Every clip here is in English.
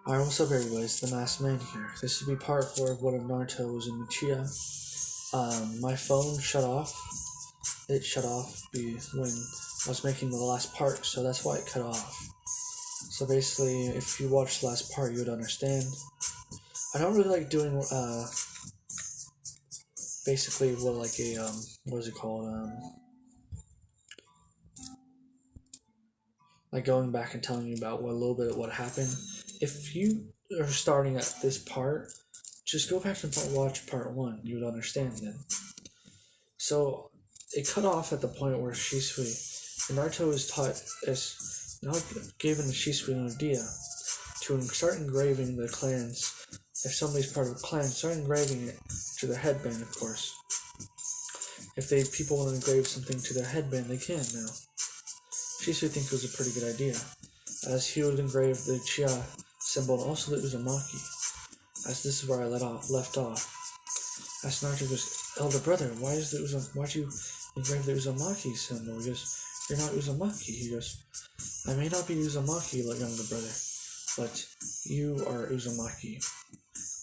Alright, what's up everybody, it's the Masked Man here. This will be part 4 of one of Naruto's in Uchiha. My phone shut off. It shut off when I was making the last part, so that's why it cut off. So basically, if you watch the last part, you would understand. I don't really like doing, basically what like a, what is it called, like going back and telling you about a little bit of what happened. If you are starting at this part, just go back and watch part 1. You would understand then. So it cut off at the point where Shisui, and Naruto is taught as now given the Shisui an idea to start engraving the clans. If somebody's part of a clan, start engraving it to their headband, of course. If people want to engrave something to their headband, they can now. Shisui thinks it was a pretty good idea, as he would engrave the Uchiha symbol and also the Uzumaki, as this is where I left off. As Naruto goes, elder brother, why'd you engrave the Uzumaki symbol? He goes, you're not Uzumaki. He goes, I may not be Uzumaki, younger brother, but you are Uzumaki.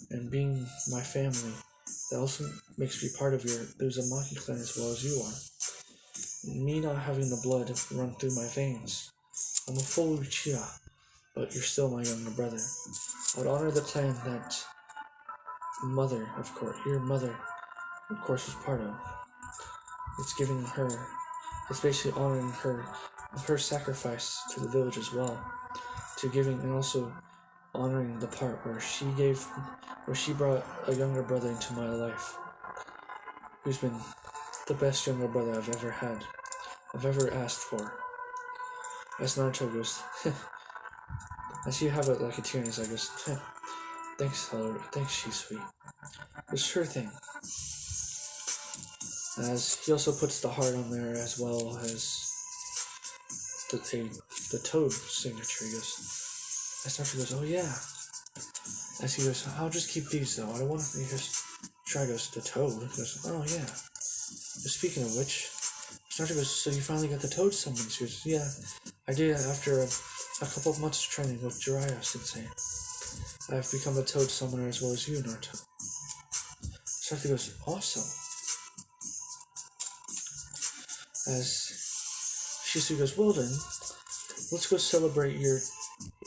And being my family, that also makes me part of the Uzumaki clan as well as you are. Me not having the blood run through my veins, I'm a full Uchiha, but you're still my younger brother. I would honor the clan that your mother, of course, was part of. It's basically honoring her sacrifice to the village as well, and also honoring the part where she brought a younger brother into my life, who's been the best younger brother I've ever asked for. As Naruto goes, as you have it like a tear in his eye, goes, thanks Shisui. It's sure thing. As he also puts the heart on there as well as the toad signature. He goes, as Naruto goes, oh yeah. As he goes, I'll just keep these though. I don't want to. He goes, the toad. He goes, oh yeah. Speaking of which, Naruto goes, so you finally got the toad summoned? He goes, yeah, I did after a couple of months of training with Jiraiya Sensei. I've become a toad summoner as well as you, Naruto. Naruto goes, awesome. As Shisui goes, well then, let's go celebrate your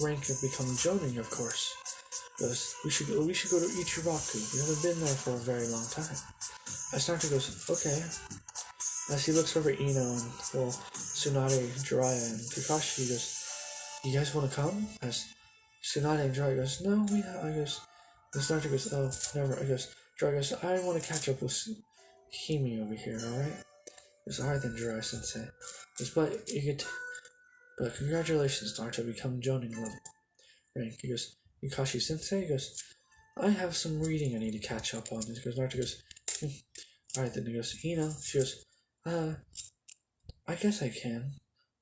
rank of becoming Jonin, of course. Goes, we should go to Ichiraku. We haven't been there for a very long time. As Naruto goes, okay. As he looks over Ino and, Tsunade, Jiraiya, and Kakashi, he goes, you guys want to come? As Tsunade and Jiraiya goes, no, I goes, as Naruto goes, oh, never. I goes, Jiraiya goes, I want to catch up with Himi over here, alright? He goes, alright then, Jiraiya Sensei. He goes, but congratulations, Naruto, become Jonin level rank. He goes, Kakashi Sensei? He goes, I have some reading I need to catch up on. He goes, Naruto goes, alright then. He goes, Ino? She goes, I guess I can,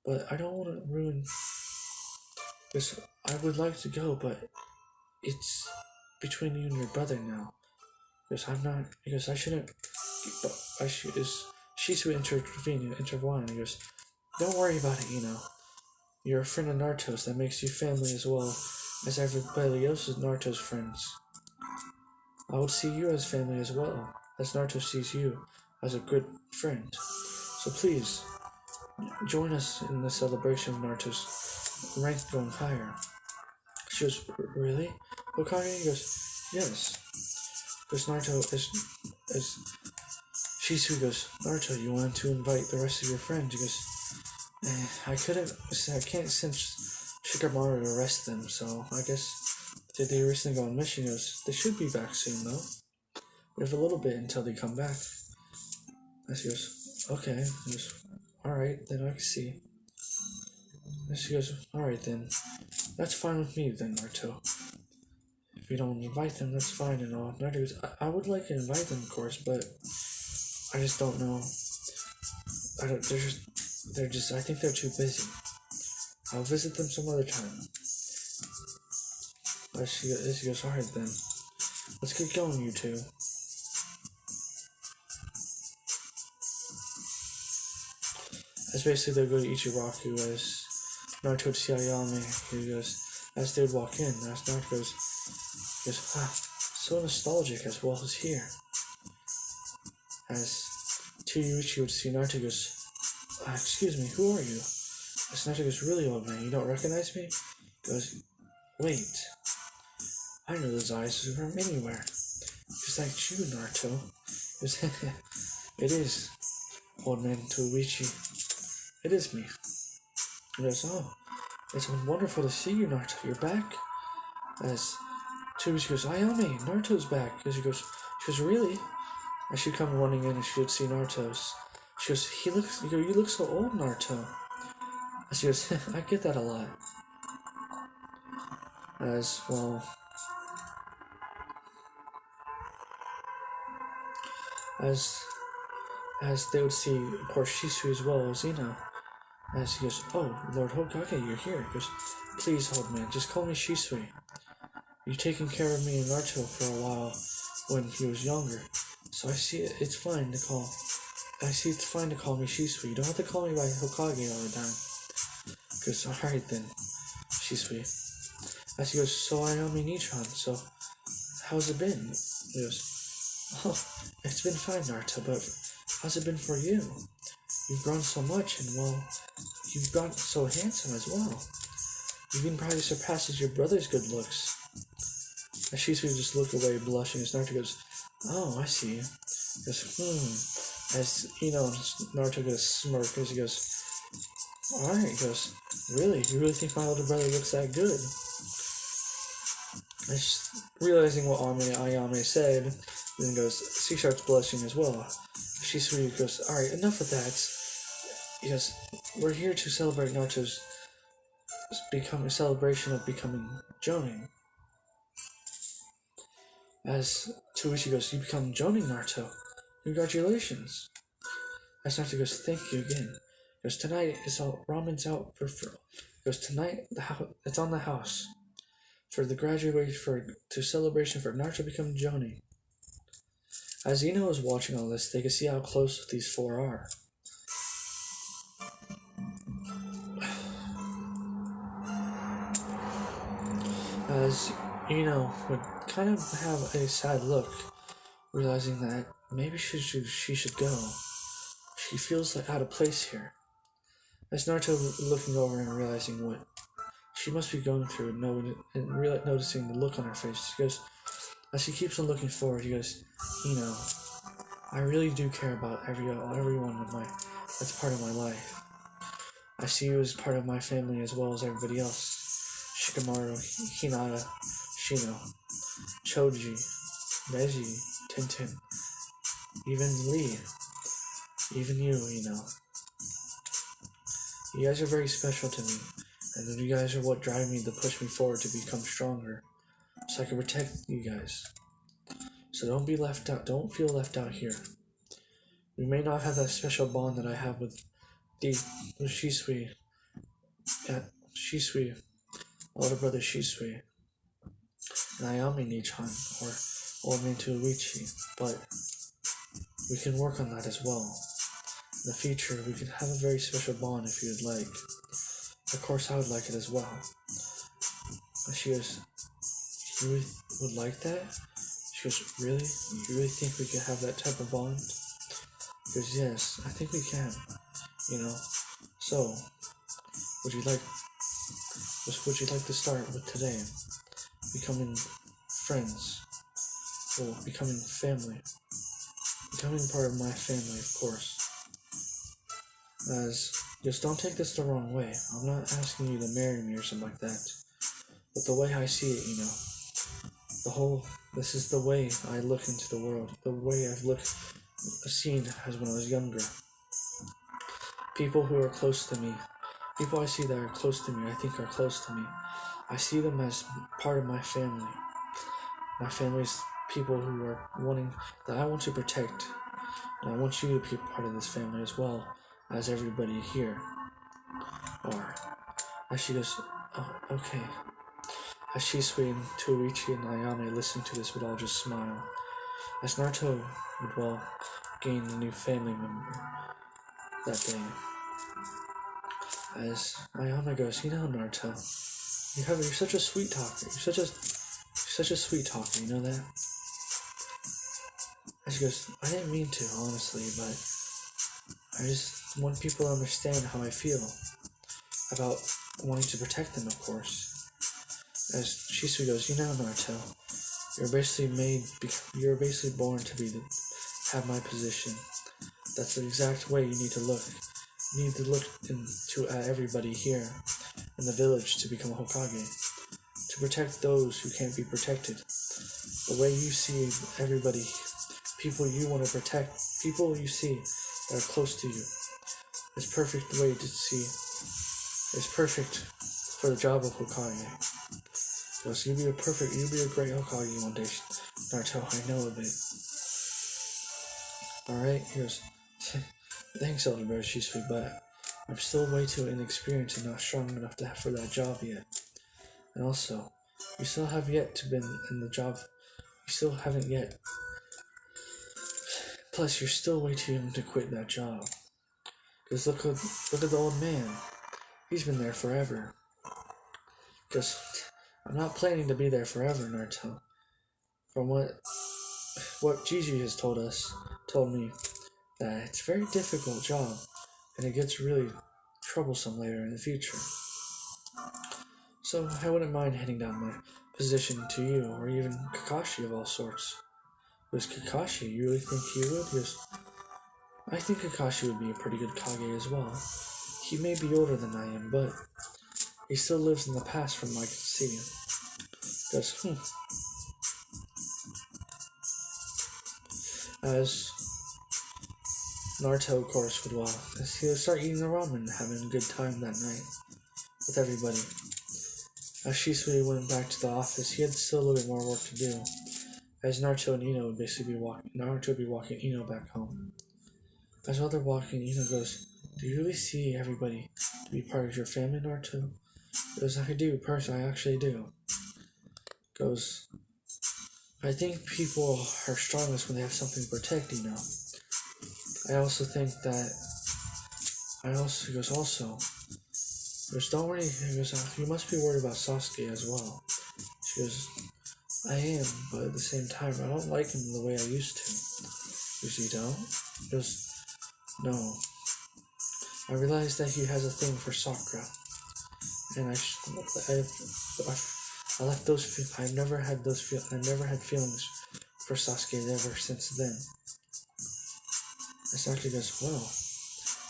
but I don't want to ruin this. I would like to go, but it's between you and your brother now. Because I'm not, because I shouldn't, Shisui intervene. He goes, don't worry about it, You're a friend of Naruto's, that makes you family as well as everybody else is Naruto's friends. I would see you as family as well, as Naruto sees you as a good friend. So please, join us in the celebration of Naruto's rank going higher. She goes, really? Hokage? He goes, yes. Because Naruto, as Shisui goes, Naruto, you want to invite the rest of your friends? He goes, I can't send Shikamaru to arrest them, so I guess did they recently go on mission? He goes, they should be back soon though. We have a little bit until they come back. As he goes, okay. He goes, alright, then I can see. As he goes, alright then. That's fine with me then, Naruto. If you don't invite them, that's fine and all. Naruto goes, I would like to invite them, of course, but I just don't know. I think they're too busy. I'll visit them some other time. As he goes, alright then. Let's get going, you two. As basically they go to Ichiraku as Naruto to see Ayame. He goes, As they would walk in, as Naruto goes, wow, so nostalgic as well as here. As Uchiha would see Naruto goes, excuse me, who are you? As Naruto goes, really, old man, you don't recognize me? Goes, wait, I know those eyes from anywhere. Just like you, Naruto. Goes, it is, old man Uchiha. It is me. He goes, oh, it's wonderful to see you, Naruto. You're back? As Uchiha goes, Ayame, Naruto's back. She goes, really? As she'd come running in and she would see Naruto's. She goes, you look so old, Naruto. As she goes, I get that a lot. As, well, as they would see, of course, Shisui as well as As he goes, oh, Lord Hokage, you're here. He goes, please, old man, just call me Shisui. You've taken care of me and Naruto for a while when he was younger. So I see it's fine to call me Shisui. You don't have to call me by Hokage all the time. He goes, alright then, Shisui. As he goes, so Ayame Nichan, so how's it been? He goes, oh, it's been fine, Naruto, but how's it been for you? You've grown so much, and well, you've gotten so handsome as well. You even probably surpasses your brother's good looks. As Shisui just looked away, blushing, as Naruto goes, oh, I see. He goes, As, Naruto goes smirk as he goes, alright, he goes, really? You really think my older brother looks that good? As realizing what Ayame said, then goes, she starts blushing as well. Shisui goes, alright, enough of that. He goes, we're here to celebrate Naruto's celebration of becoming Jonin. As Uchiha goes, you become Jonin, Naruto. Congratulations. As Naruto goes, thank you again. He goes, tonight is all ramen's out for goes, tonight it's on the house for the graduation to celebration for Naruto becoming Jonin. As Ino was watching all this, they could see how close these four are. As Ino would kind of have a sad look, realizing that maybe she should go. She feels like out of place here. As Naruto looking over and realizing what she must be going through and noticing the look on her face, she goes, as she keeps on looking forward, he goes, I really do care about everyone that's part of my life. I see you as part of my family as well as everybody else. Shikamaru, Hinata, Shino, Choji, Neji, Tintin, even Lee, even you, You guys are very special to me, and you guys are what drive me to push me forward to become stronger, so I can protect you guys. So don't be left out. Don't feel left out here. We may not have that special bond that I have with Shisui, older brother Shisui, and Ayame Nichan, or Old Man Uchiha, but we can work on that as well. In the future, we can have a very special bond if you'd like. Of course, I would like it as well. She goes, you really would like that? She goes, really? You really think we can have that type of bond? He goes, yes, I think we can. So, would you like to start with today? Becoming friends, or becoming family, becoming part of my family, of course. Just don't take this the wrong way. I'm not asking you to marry me or something like that. But the way I see it, this is the way I look into the world. The way I've seen as when I was younger. People who are close to me, people I see that are close to me, I think are close to me. I see them as part of my family. My family's people who are that I want to protect. And I want you to be part of this family as well as everybody here. Or, as she goes, oh, okay. As Shisui and Uchiha and Ayame listening to this would all just smile. As Naruto would, gain a new family member that day. As Ayame goes, Naruto, you're such a sweet talker. You're such a sweet talker, you know that? And she goes, I didn't mean to, honestly, but I just want people to understand how I feel about wanting to protect them, of course. As Shisui goes, you know, Naruto, you're basically born to have my position. That's the exact way you need to look. You need to look at everybody here in the village to become a Hokage. To protect those who can't be protected. The way you see everybody, people you want to protect, people you see that are close to you, is perfect way to see. It's perfect for the job of Hokage. So you'll be a great Hokage one day, Naruto. I know of it. Alright, he goes, thanks, Elder Bear Shisui, but I'm still way too inexperienced and not strong enough for that job yet. And also, you still have yet to been in the job. You still haven't yet. Plus, you're still way too young to quit that job. Because look at the old man. He's been there forever. Because I'm not planning to be there forever, Naruto. From what Gigi has told me, that it's a very difficult job, and it gets really troublesome later in the future. So I wouldn't mind handing down my position to you, or even Kakashi of all sorts. Was Kakashi, you really think he would? Yes. I think Kakashi would be a pretty good Kage as well. He may be older than I am, but he still lives in the past from what I can see. Because, As Naruto, of course, would he would start eating the ramen and having a good time that night with everybody. As Shisui went back to the office, he had still a little bit more work to do. As Naruto and Ino would basically be walking Ino back home. As while they're walking, Ino goes, do you really see everybody to be part of your family, Naruto? Goes, I do, personally, I actually do. Goes, I think people are strongest when they have something to protect, I also think that, he goes, don't worry, he goes, you must be worried about Sasuke as well. She goes, I am, but at the same time, I don't like him the way I used to. He goes, you don't? He goes, no. I realized that he has a thing for Sakura, and I left those. I've never had feelings for Sasuke ever since then. And Sasuke goes, well,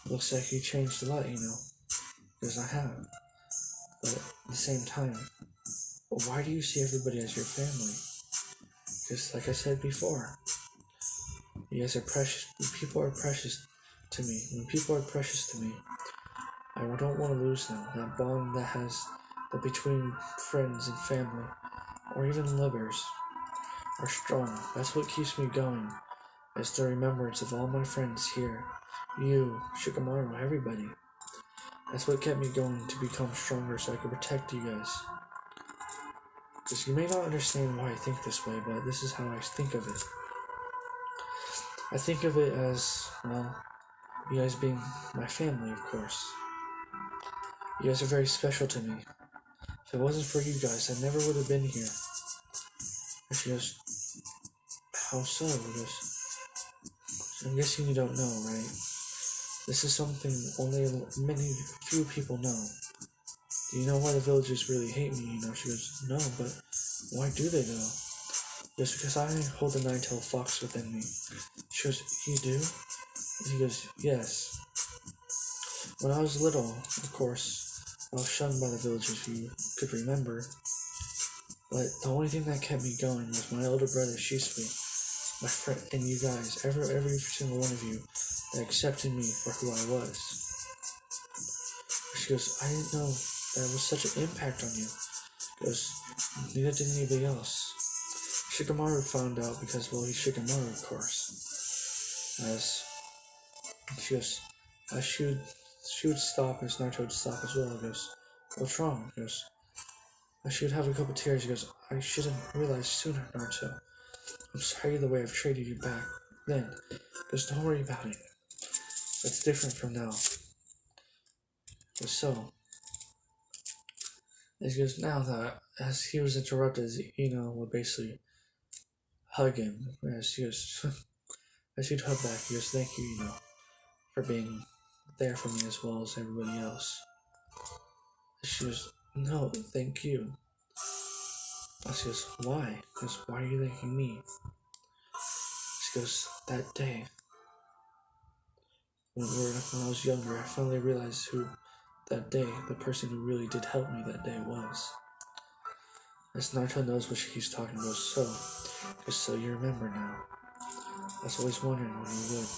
it looks like you changed a lot, because I have. But at the same time, why do you see everybody as your family? Because, like I said before, you guys are precious. People are precious to me. When people are precious to me, I don't want to lose them. That bond that between friends and family, or even lovers, are strong. That's what keeps me going. It's the remembrance of all my friends here. You, Shikamaru, everybody. That's what kept me going to become stronger so I could protect you guys. Because you may not understand why I think this way, but this is how I think of it. I think of it as, well, you guys being my family, of course. You guys are very special to me. If it wasn't for you guys, I never would have been here. And she goes, how so? I'm guessing you don't know, right? This is something only few people know. Do you know why the villagers really hate me? She goes, no, but why do they though? Just because I hold the nine-tailed fox within me. She goes, you do? And he goes, yes. When I was little, of course, I was shunned by the villagers, if you could remember. But the only thing that kept me going was my older brother, Shisui, my friend, and you guys, every single one of you that accepted me for who I was. She goes, I didn't know that was such an impact on you. She goes, neither did anybody else. Shikamaru found out because, well, he's Shikamaru, of course. As she goes, she would stop, as Naruto would stop as well. He goes, what's wrong? He goes, she would have a couple tears. He goes, I should have realized sooner, Naruto. I'm sorry the way I've treated you back then. Just don't worry about it. That's different from now. So, And she goes, now that, as he was interrupted, Ino would basically hug him. As she goes, as she'd hug back, he goes, thank you, for being there for me as well as everybody else. And she goes, no, thank you. And she goes, why? He goes, why are you thanking me? She goes, that day, when I was younger, I finally realized who that day, the person who really did help me that day was. As Naruto knows what she's talking about, just so you remember now. I was always wondering when you would.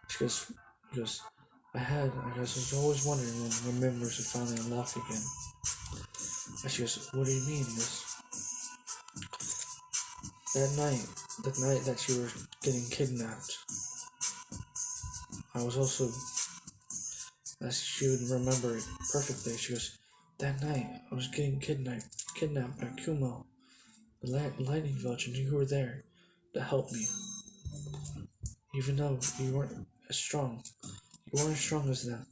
She goes, he goes, I was always wondering when memories would finally unlock again. And she goes, what do you mean? He goes, that night that you were getting kidnapped, I was also, as she would remember it perfectly, she goes, that night I was getting kidnapped by Kumo, the lightning village, and you were there to help me. Even though you weren't as strong as them,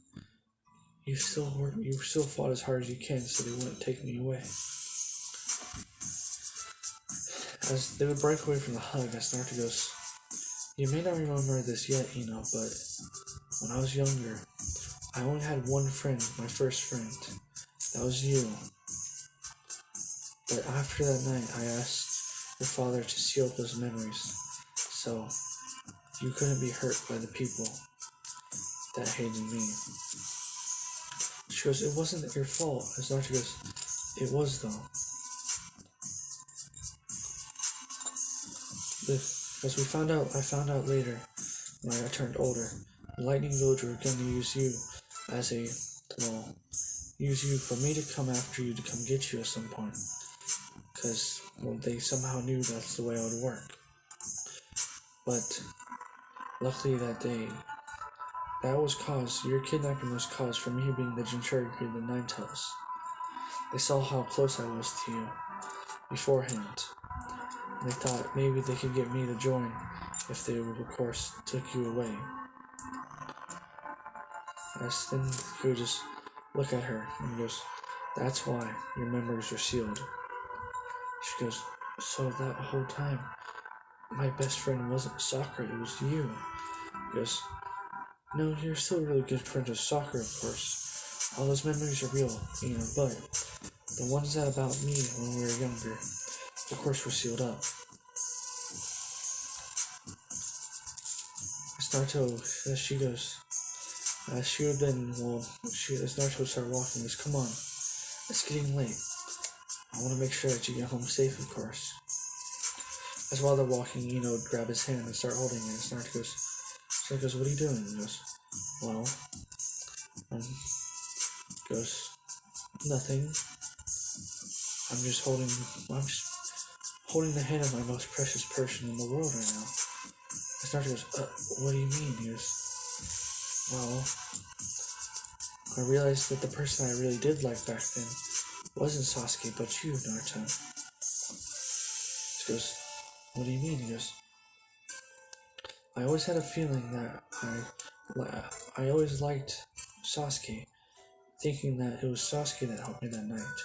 you still fought as hard as you can so they wouldn't take me away. As they would break away from the hug, as Naruto goes, you may not remember this yet, but when I was younger, I only had one friend, my first friend. That was you. But after that night, I asked your father to seal up those memories, so you couldn't be hurt by the people that hated me. She goes, it wasn't your fault. As Naruto goes, it was though. As I found out later, when I turned older, the Lightning Village were going to use you as use you for me to come after you to come get you at some point. Because, they somehow knew that's the way it would work. But, luckily that day, your kidnapping was caused for me being the Jinchuriki of the Nine Tails. They saw how close I was to you beforehand. And they thought maybe they could get me to join if they would, of course, took you away. Then he would just look at her and goes, that's why your memories were sealed. She goes, so that whole time, my best friend wasn't Sakura, it was you. He goes, no, you're still a really good friend of Sakura, of course. All those memories are real, but the ones that about me when we were younger, of course, were sealed up. As Naruto, she goes, she would then, as Naruto started walking, goes, come on, it's getting late. I want to make sure that you get home safe, of course. As while they're walking, would grab his hand and start holding it. And Naruto goes, what are you doing? He goes, well, goes, nothing. I'm just holding the hand of my most precious person in the world right now. And Naruto goes, what do you mean? He goes, well, I realized that the person I really did like back then wasn't Sasuke, but you, Naruto. He goes, what do you mean? He goes, I always had a feeling that I always liked Sasuke, thinking that it was Sasuke that helped me that night.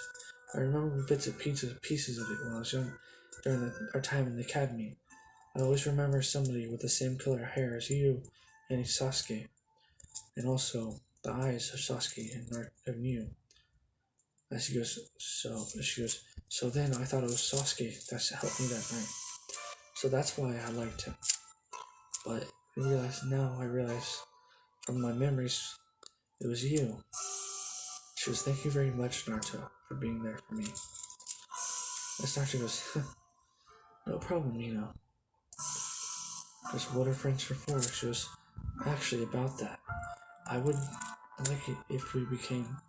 I remember bits and pieces of it when I was young, during our time in the academy. I always remember somebody with the same color hair as you and Sasuke, and also the eyes of Sasuke and you. And she goes, so then I thought it was Sasuke that helped me that night. So that's why I liked him. But I realize from my memories, it was you. She goes, thank you very much, Naruto, for being there for me. And Naruto goes, no problem, Just what are friends for? She goes, actually, about that, I would like it if we became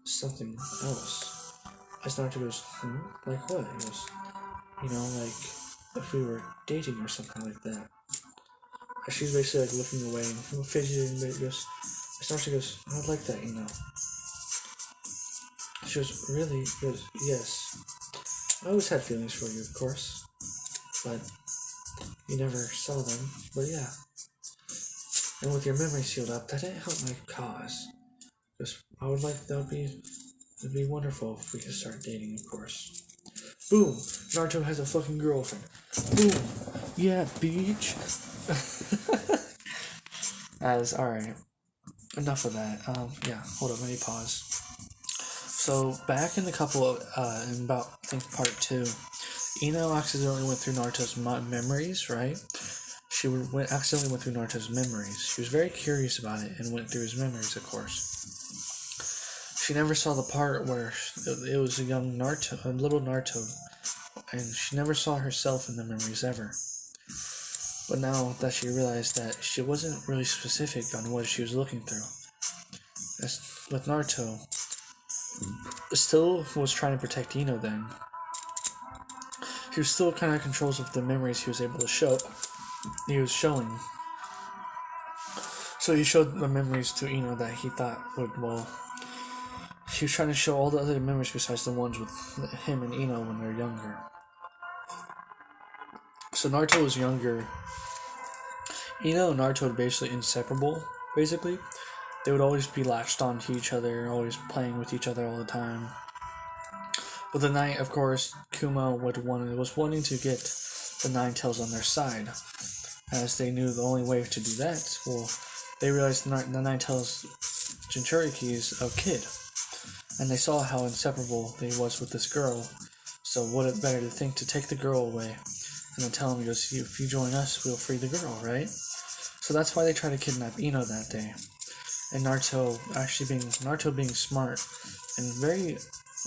something else. As Naruto goes, like what? He goes, like if we were dating or something like that. And she's basically like looking away and fidgeting, but goes, Naruto goes, I'd like that, She goes, really? He goes, yes. I always had feelings for you, of course, but you never saw them, but yeah. And with your memory sealed up, that didn't help my cause. Because I would like that would be It'd be wonderful if we could start dating, of course. Boom! Naruto has a fucking girlfriend. Boom! Yeah, bitch! Alright. Enough of that. Yeah, hold up, let me pause. So, back in the in about, I think, part 2, Ino accidentally went through Naruto's memories, right? She accidentally went through Naruto's memories. She was very curious about it and went through his memories, of course. She never saw the part where it was a young Naruto, a little Naruto, and she never saw herself in the memories ever. But now that she realized that she wasn't really specific on what she was looking through, as with Naruto, still was trying to protect Ino then. He was still kind of controls of the memories he was able to show. He was showing. So he showed the memories to Ino that he thought would, well, he was trying to show all the other memories besides the ones with him and Ino when they're younger. So Naruto was younger. Ino and Naruto were basically inseparable, basically. They would always be latched on to each other, always playing with each other all the time. But the night, of course, Kuma was wanting to get the Nine Tails on their side, as they knew the only way to do that. Well, they realized the Nine Tails Jinchuriki is a kid, and they saw how inseparable he was with this girl. So what it better to think to take the girl away, and then tell him, if you join us, we'll free the girl, right? So that's why they tried to kidnap Ino that day. And Naruto being smart and very,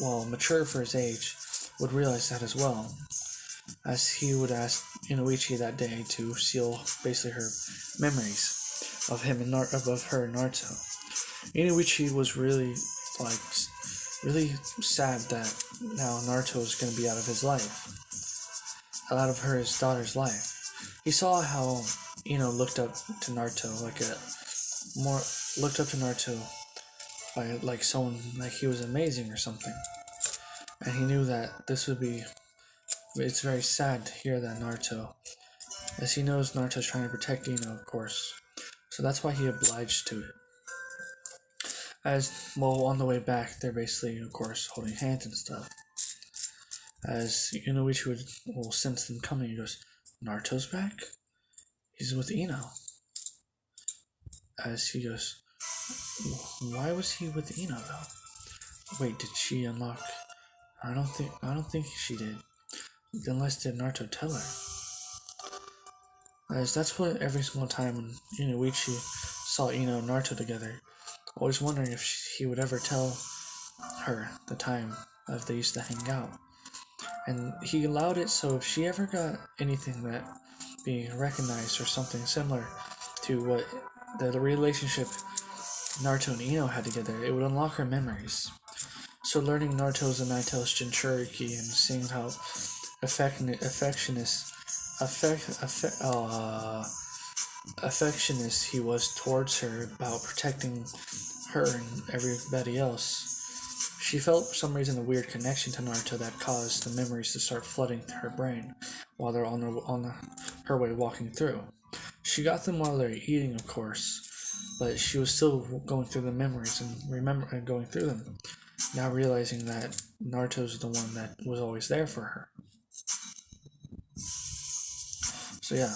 well, mature for his age, would realize that as well, as he would ask Uchiha that day to seal basically her memories of him and of her and Naruto. Uchiha was really sad that now Naruto was going to be out of his life, out of his daughter's life. He saw how looked up to Naruto by like someone like he was amazing or something, and he knew that it's very sad to hear that Naruto, as he knows Naruto's trying to protect Ino, of course, so that's why he obliged to it. As well, on the way back, they're basically, of course, holding hands and stuff. As Ichi will sense them coming, he goes, "Naruto's back? He's with Ino." As he goes, "Why was he with Ino though? Wait, did she unlock? I don't think she did. Unless did Naruto tell her?" As that's what every single time when Ichi saw Ino and Naruto together, always wondering if he would ever tell her the time that they used to hang out. And he allowed it so if she ever got anything that being recognized or something similar to what the relationship Naruto and Ino had together, it would unlock her memories. So learning Naruto's and Naito's Jinchuriki and seeing how affectionate he was towards her about protecting her and everybody else, she felt for some reason a weird connection to Naruto that caused the memories to start flooding through her brain while they're on her way walking through. She got them while they're eating, of course, but she was still going through the memories and going through them, now realizing that Naruto's the one that was always there for her. So yeah.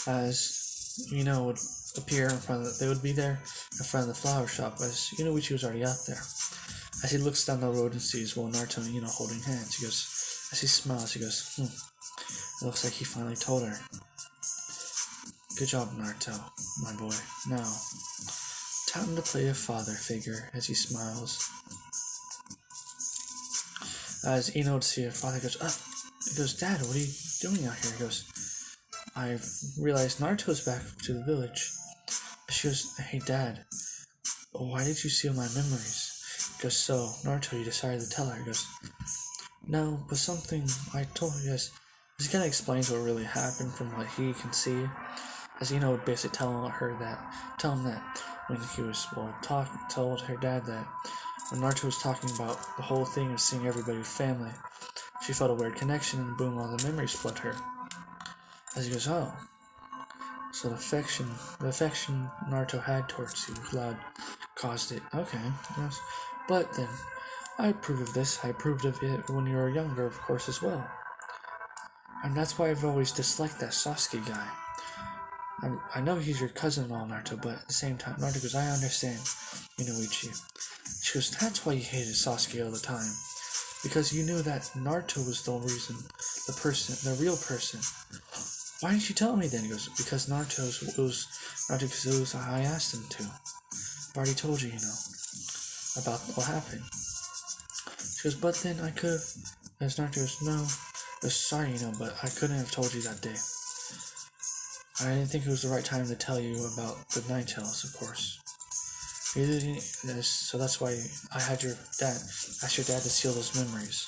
As would appear in front of they would be there in front of the flower shop, as Uchi was already out there. As he looks down the road and sees Naruto and holding hands, he goes, as he smiles, he goes, it looks like he finally told her. Good job, Naruto, my boy. Now, time to play a father figure, as he smiles. As Ino would see her father, goes, he goes, Dad, what are you doing out here? He goes, I've realized Naruto's back to the village. She goes, hey Dad, why did you seal my memories? He goes, so, Naruto, you decided to tell her. He goes, no, but something I told her. He goes, he kind of explains what really happened from what he can see. As would basically tell him that when he was, told her dad that when Naruto was talking about the whole thing of seeing everybody with family, she felt a weird connection and boom, all the memories flood her. As he goes, oh. So the affection Naruto had towards you, Cloud, caused it. Okay, yes. But then, I approve of this. I approved of it when you were younger, of course, as well. And that's why I've always disliked that Sasuke guy. I know he's your cousin and all, Naruto, but at the same time, Naruto goes, I understand, Inoichi. She goes, that's why you hated Sasuke all the time. Because you knew that Naruto was the reason, the real person. Why didn't you tell me then? He goes, because because it was, I asked him to. I've already told you, about what happened. She goes, but then I could have, as Naruto goes, no, sorry, but I couldn't have told you that day. I didn't think it was the right time to tell you about the Nine Tails, of course. So that's why I asked your dad to seal those memories.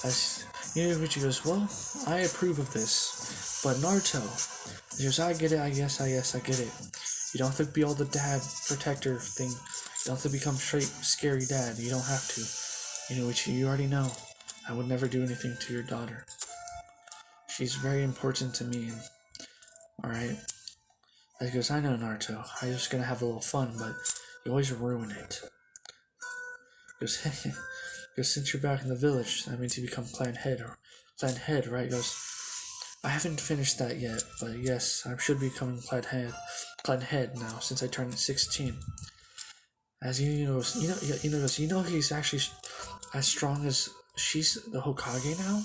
As Inuichi goes, well, I approve of this, but Naruto, he goes, I get it, I guess, I get it. You don't have to be all the dad protector thing. You don't have to become straight scary dad. You don't have to. Inuichi, you already know. I would never do anything to your daughter. She's very important to me. Alright? He goes, I know, Naruto. I'm just gonna have a little fun, but you always ruin it. He goes, hey. Because since you're back in the village, that means you become clan head, right? He goes, I haven't finished that yet, but yes, I should be becoming clan head now, since I turned 16. As goes, he's actually as strong as she's the Hokage now?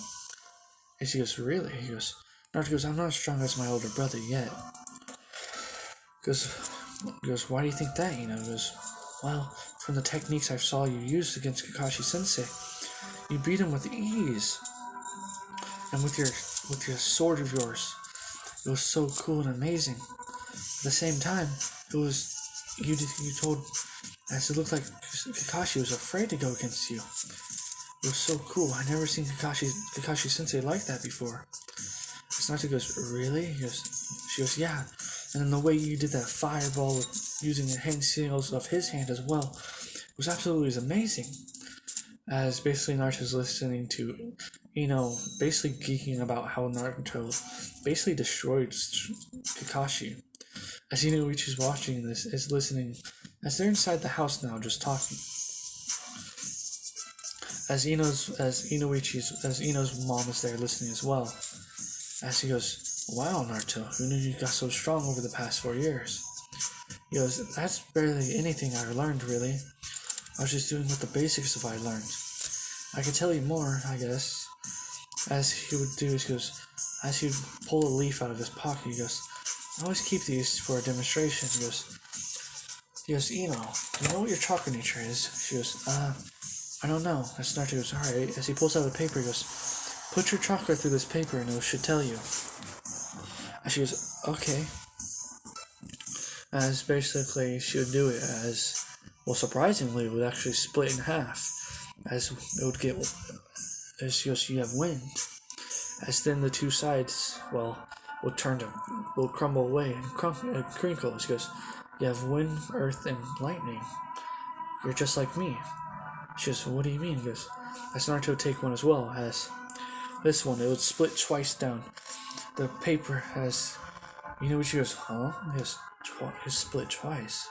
And she goes, really? He goes, Naruto goes, I'm not as strong as my older brother yet. He goes, why do you think that? He goes, well, from the techniques I saw you use against Kakashi Sensei, you beat him with ease. And with your sword of yours, it was so cool and amazing. At the same time, it was you told, as it looked like Kakashi was afraid to go against you. It was so cool. I never seen Kakashi Sensei like that before. Naruto goes, really? She goes, yeah. And then the way you did that fireball with using the hand signals of his hand as well was absolutely amazing. As basically Naruto's listening to, basically geeking about how Naruto basically destroyed Kakashi. As Inoichi's watching this, is listening, as they're inside the house now, just talking. As Ino's mom is there listening as well. As he goes, wow, Naruto, who knew you got so strong over the past 4 years? He goes, that's barely anything I learned, really. I was just doing what the basics of I learned. I could tell you more, I guess. As he would do, he goes, as he'd pull a leaf out of his pocket, he goes, I always keep these for a demonstration. He goes, do you know what your chakra nature is? She goes, I don't know. As Naruto goes, alright. As he pulls out the paper, he goes, put your chakra through this paper and it should tell you. And she goes, okay. As basically she would do it as, well, surprisingly, it would actually split in half. As it would get, as she goes, you have wind. As then the two sides, well, will crumble away and crinkle. She goes, you have wind, earth, and lightning. You're just like me. She goes, what do you mean? He goes, as Naruto would take one as well, as this one, it would split twice down. The paper has, what she goes, huh? It's split twice.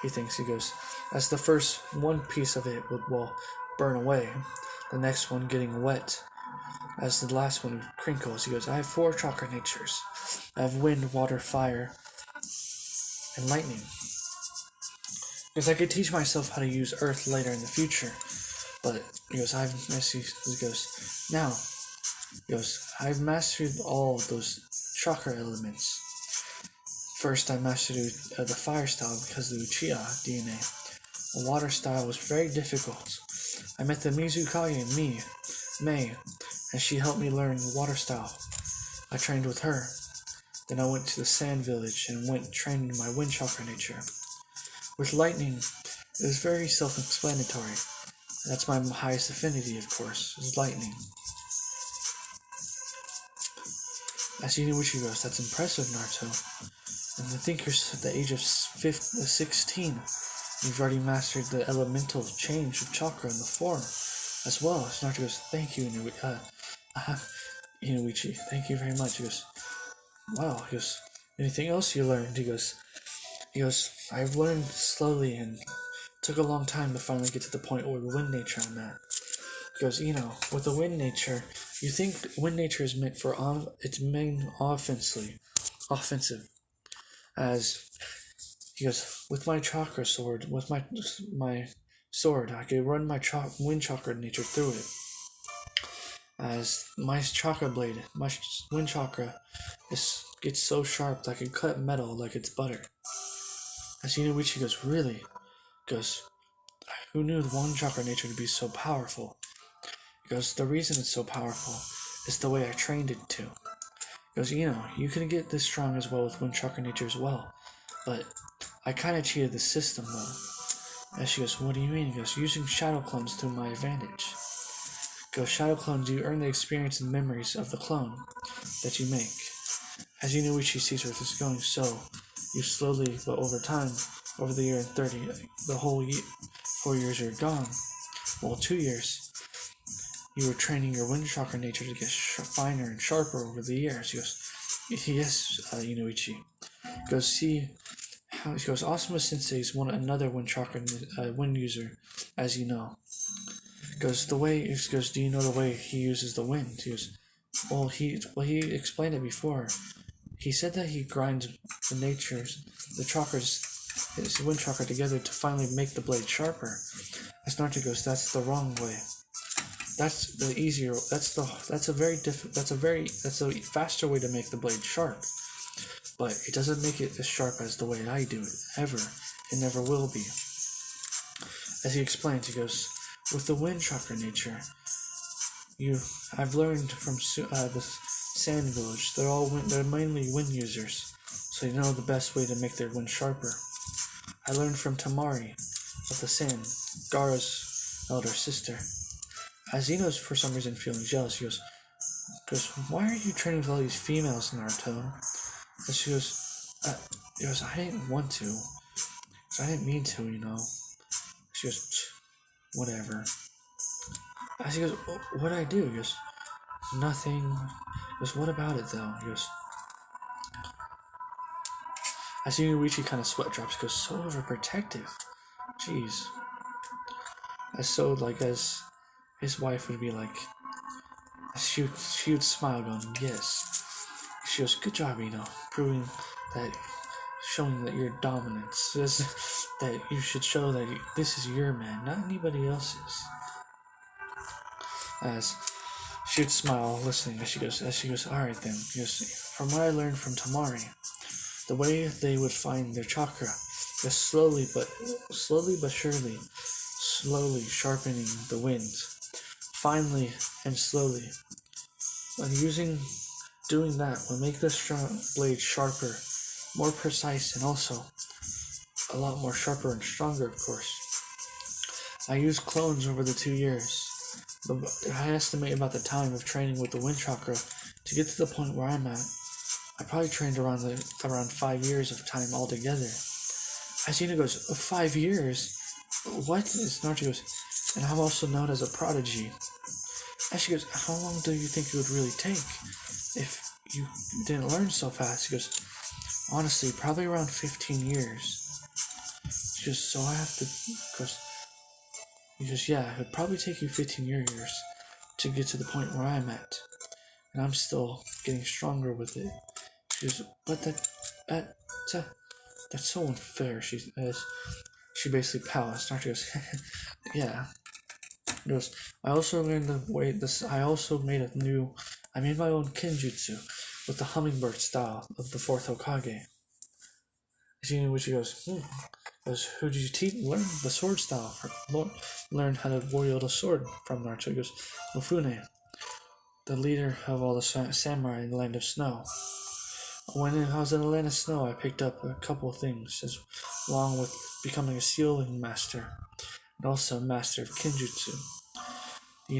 He thinks, he goes, as the first one piece of it would, burn away. The next one getting wet. As the last one crinkles, he goes, I have 4 chakra natures. I have wind, water, fire, and lightning. Because I could teach myself how to use earth later in the future. But, he goes, I've mastered all of those chakra elements. First, I mastered the fire style because of the Uchiha DNA. The water style was very difficult. I met the Mizukage and Mei, and she helped me learn the water style. I trained with her. Then I went to the sand village and trained my wind chakra nature. With lightning, it was very self-explanatory. That's my highest affinity, of course, is lightning. As Inoichi goes, that's impressive, Naruto. And I think you're at the age of 16. You've already mastered the elemental change of chakra in the form as well. As Naruto goes, thank you, Inuichi, thank you very much. He goes, wow. He goes, anything else you learned? He goes, I've learned slowly and took a long time to finally get to the point where the wind nature I'm at. He goes, with the wind nature, you think wind nature is meant for its main offensive. As he goes, with my chakra sword, with my sword, I can run my wind chakra nature through it. As my chakra blade, my wind chakra, gets so sharp that I can cut metal like it's butter. As Inuichi goes, really? Goes, who knew the wind chakra nature to be so powerful? He goes, the reason it's so powerful is the way I trained it to. He goes, you can get this strong as well with wind chakra nature as well, but I kind of cheated the system though. As she goes, what do you mean? He goes, using shadow clones to my advantage. He goes, shadow clones, you earn the experience and memories of the clone that you make. As Inuichi sees where this is going, so you slowly, but over time, over the year and 30, the whole 4 years you're gone, well, 2 years, you were training your wind chakra nature to get finer and sharper over the years. He goes, yes, Inuichi. He goes, see, he goes, Asuma Sensei is another wind chakra wind user, as you know. He goes, do you know the way he uses the wind? He goes, he explained it before. He said that he grinds the chakras, his wind chakra together to finally make the blade sharper. As Naruto goes, that's the wrong way. That's the easier. That's a faster way to make the blade sharp. But it doesn't make it as sharp as the way I do it, ever. It never will be. As he explains, he goes, with the wind chakra nature, I've learned from the Sand Village. They're mainly wind users, so they know the best way to make their wind sharper. I learned from Tamari of the Sand, Gaara's elder sister. As Zeno's for some reason feeling jealous, he goes, why are you training with all these females, Naruto? And she goes, I didn't want to. I didn't mean to, She goes, whatever. As he goes, what'd I do? He goes, nothing. He goes, what about it though? He goes, I see Inuichi kind of sweat drops. He goes, so overprotective. Jeez. As his wife would be like, she would smile going, yes. She goes, good job, showing that you're dominant. That you should show that this is your man, not anybody else's. As she would smile, listening, as she goes, alright then. He goes, from what I learned from Tamari, the way they would find their chakra is slowly but surely, slowly sharpening the wind, finely and slowly. Doing that will make the strong blade sharper, more precise, and also a lot more sharper and stronger, of course. I used clones over the 2 years. I estimate about the time of training with the wind chakra to get to the point where I'm at. I probably trained around 5 years of time altogether. Asina goes, 5 years? What? Naruto goes, and I'm also known as a prodigy. And she goes, how long do you think it would really take if you didn't learn so fast? He goes, honestly, probably around 15 years. She goes, so I have to, he goes, yeah, it would probably take you 15 years to get to the point where I'm at. And I'm still getting stronger with it. She goes, but that's so unfair. She basically pouts. Naruto goes, yeah. He goes, I also learned the way this. I made my own kenjutsu with the hummingbird style of the 4th Hokage. Which he goes, who did you learn the sword style from? Learn how to wield a sword from Naruto. He goes, Mifune, the leader of all the samurai in the Land of Snow. When I was in the Land of Snow, I picked up a couple of things, along with becoming a sealing master, and also a master of kenjutsu. The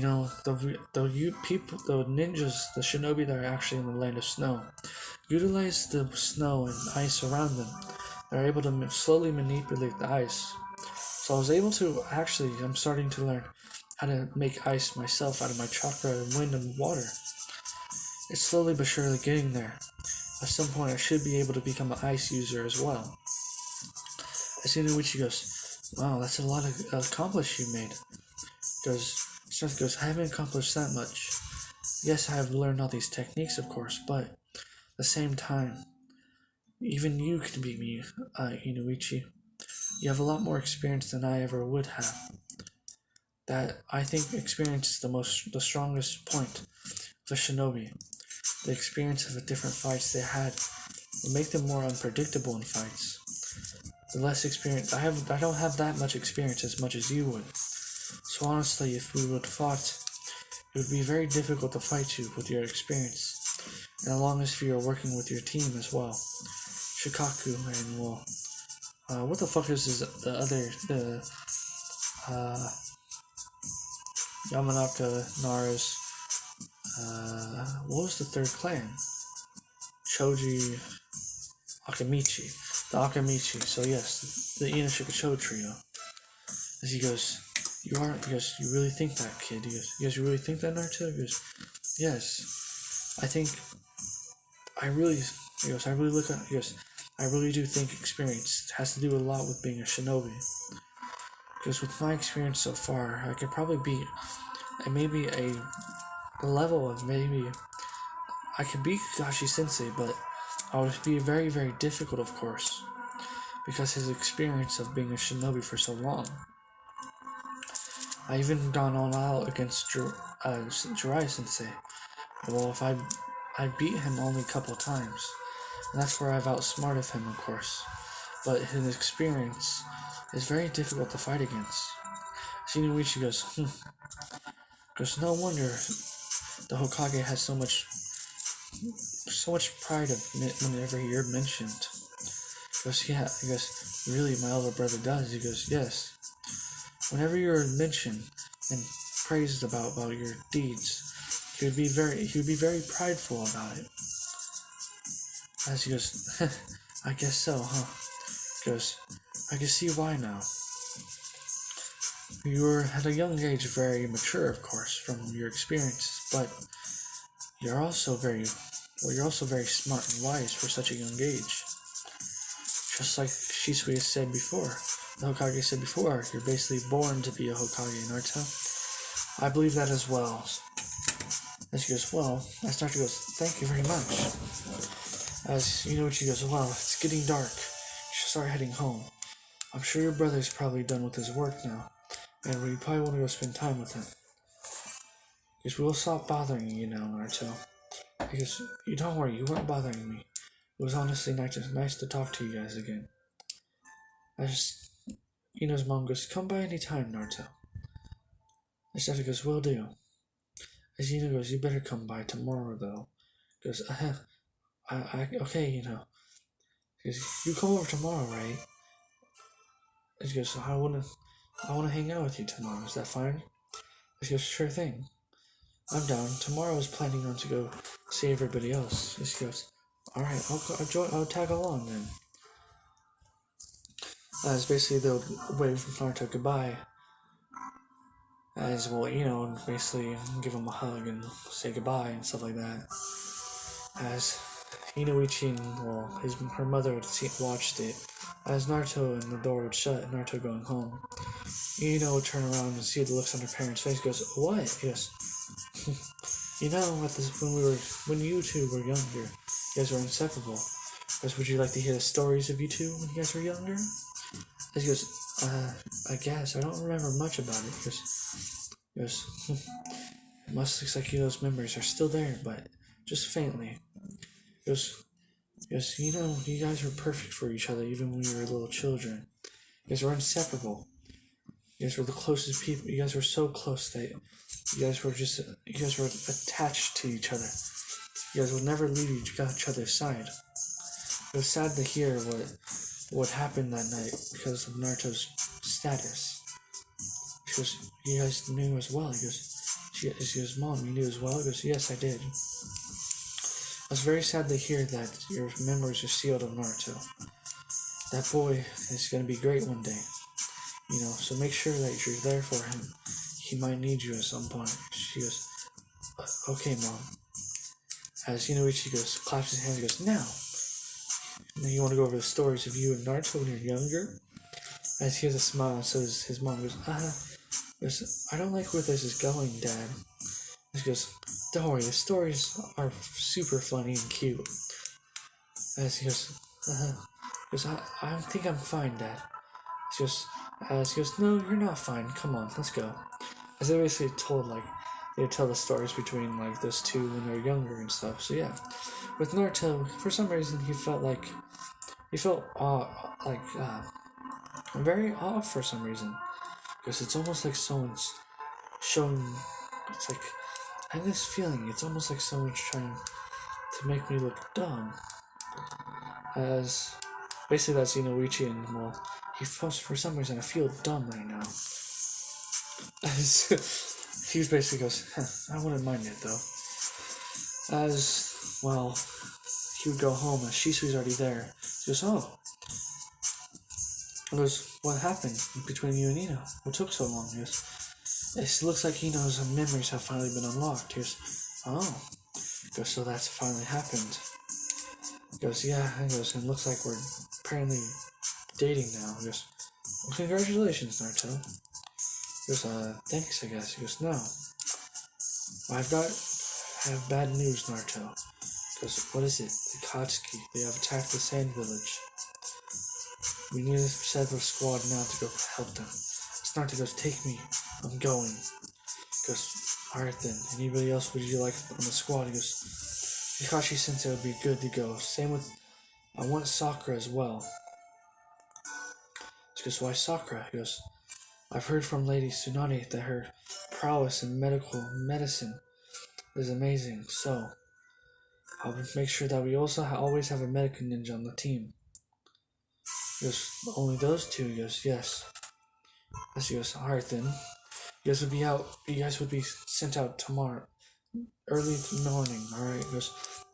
ninjas, the shinobi that are actually in the Land of Snow, utilize the snow and ice around them. They're able to slowly manipulate the ice. So I was able to I'm starting to learn how to make ice myself out of my chakra and wind and water. It's slowly but surely getting there. At some point, I should be able to become an ice user as well. As Inuichi goes, wow, that's a lot of accomplished you made. Strength goes, I haven't accomplished that much. Yes, I have learned all these techniques, of course, but at the same time, even you can beat me, Inuichi. You have a lot more experience than I ever would have. That I think experience is the strongest point of a shinobi. The experience of the different fights they had will make them more unpredictable in fights. The less experience I don't have that much experience as much as you would. So honestly, if we would have fought, it would be very difficult to fight you with your experience, and as long as you are working with your team as well. Shikaku and what the fuck is the Yamanaka, Nara's, what was the third clan? Choji, Akamichi. The Akamichi, so yes, the Inoshika trio. As he goes, he goes, you really think that, kid? He goes, you really think that, Naruto? He goes, yes. He goes, I really do think experience has to do a lot with being a shinobi. Because with my experience so far, I could probably be maybe a level of maybe I could beat Kakashi Sensei, but I would be very, very difficult, of course, because his experience of being a shinobi for so long. I even gone all out against Jiraiya Sensei. Well, if I beat him only a couple of times, and that's where I've outsmarted him, of course. But his experience is very difficult to fight against. Shinichi goes, no wonder the Hokage has so much pride of whenever you're mentioned. He goes, yeah. He goes, really, my elder brother does. He goes, yes. Whenever you're mentioned and praised about your deeds, he would be very prideful about it. As he goes, I guess so, huh? He goes, I can see why now. You were at a young age very mature, of course, from your experiences, but you're also very smart and wise for such a young age. Just like Shisui said before, the Hokage said before, you're basically born to be a Hokage, Naruto. I believe that as well. As he goes, well, as Naruto goes, thank you very much. As Inoichi goes, well, it's getting dark. You should start heading home. I'm sure your brother's probably done with his work now, and we probably want to go spend time with him. Because we'll stop bothering you now, Naruto. Because you don't worry, you weren't bothering me. It was honestly nice to talk to you guys again. Ino's mom goes, come by any time, Naruto. As Naruto goes, will do. As Ino goes, you better come by tomorrow, though. Goes, okay, Because you come over tomorrow, right? He goes, I wanna hang out with you tomorrow. Is that fine? He goes, sure thing. I'm down. Tomorrow I was planning on to go see everybody else. He goes, all right, I'll tag along then. As basically they'll wave Naruto goodbye. As well, and basically give him a hug and say goodbye and stuff like that. As Inoichi and her mother would watched it. As Naruto and the door would shut, Naruto going home. Ino would turn around and see the looks on her parents' face. Goes, what? He goes, when you two were younger, you guys were inseparable. Goes, would you like to hear the stories of you two when you guys were younger? He goes, I guess I don't remember much about it. He goes, it must look like those memories are still there, but just faintly. He goes, you guys were perfect for each other even when you were little children. You guys were inseparable. You guys were the closest people. You guys were so close that you guys were attached to each other. You guys would never leave each other's side. It was sad to hear what happened that night because of Naruto's status. She goes, you guys knew as well. She goes, Mom, you knew as well? He goes, yes, I did. I was very sad to hear that your memories are sealed of Naruto. That boy is going to be great one day. So make sure that you're there for him. He might need you at some point. She goes, okay, Mom. As Ichi goes, claps his hands and goes, now! And then you want to go over the stories of you and Naruto when you're younger? As he has a smile, so his mom goes, I don't like where this is going, Dad. He goes, don't worry, the stories are super funny and cute. As he goes, I think I'm fine, Dad. He goes, no, you're not fine. Come on, let's go. As they basically they tell the stories between like those two when they're younger and stuff. So yeah, with Naruto, for some reason he felt very off for some reason, because it's almost like someone's showing. It's like I have this feeling. It's almost like someone's trying to make me look dumb. As basically that's Uchiha, and well, for some reason I feel dumb right now. As he basically goes, I wouldn't mind it though. As well, he would go home and Shisui's already there. He goes, oh. He goes, what happened between you and Ino? What took so long? He goes, it looks like Ino's memories have finally been unlocked. He goes, oh. He goes, so that's finally happened. He goes, yeah. He goes, and it looks like we're apparently dating now. He goes, well, congratulations, Naruto. He goes, thanks, I guess. He goes, no. I have bad news, Naruto. He goes, what is it? The Katsuki. They have attacked the Sand Village. We need to set up a squad now to go help them. Naruto goes, take me. I'm going. He goes, alright then. Anybody else would you like on the squad? He goes, Kakashi Sensei would be good to go. Same with, I want Sakura as well. He goes, why Sakura? He goes, I've heard from Lady Tsunade that her prowess in medicine is amazing, so I'll make sure that we also always have a medical ninja on the team. He goes, only those two? He goes, yes. He goes, alright then. You guys would be sent out tomorrow, early morning, alright? He goes,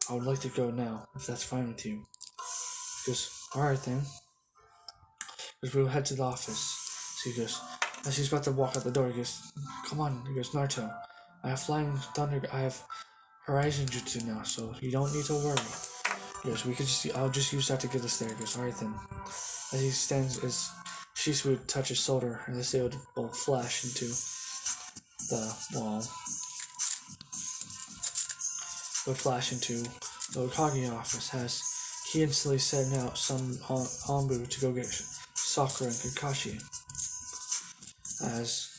I would like to go now, if that's fine with you. He goes, alright then. He goes, we'll head to the office. So he goes, as he's about to walk out the door, he goes, come on. He goes, Naruto, I have flying thunder, I have horizon jutsu now, so you don't need to worry. He goes, I'll just use that to get us there. He goes, alright then. As he stands, as Shisui would touch his shoulder, and this would both flash into the wall. Would flash into the Okage office, as he instantly sent out some Anbu to go get Sakura and Kakashi. As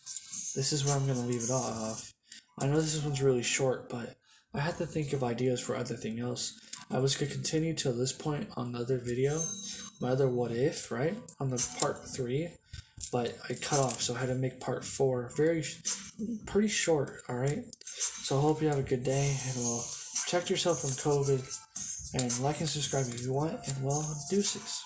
this is where I'm going to leave it off. I know this one's really short, but I had to think of ideas for other thing else. I was going to continue to this point on the other video, my other what if, right? On the part 3, but I cut off, so I had to make part 4 pretty short, alright? So I hope you have a good day, and well, protect yourself from COVID, and like and subscribe if you want, and well, deuces.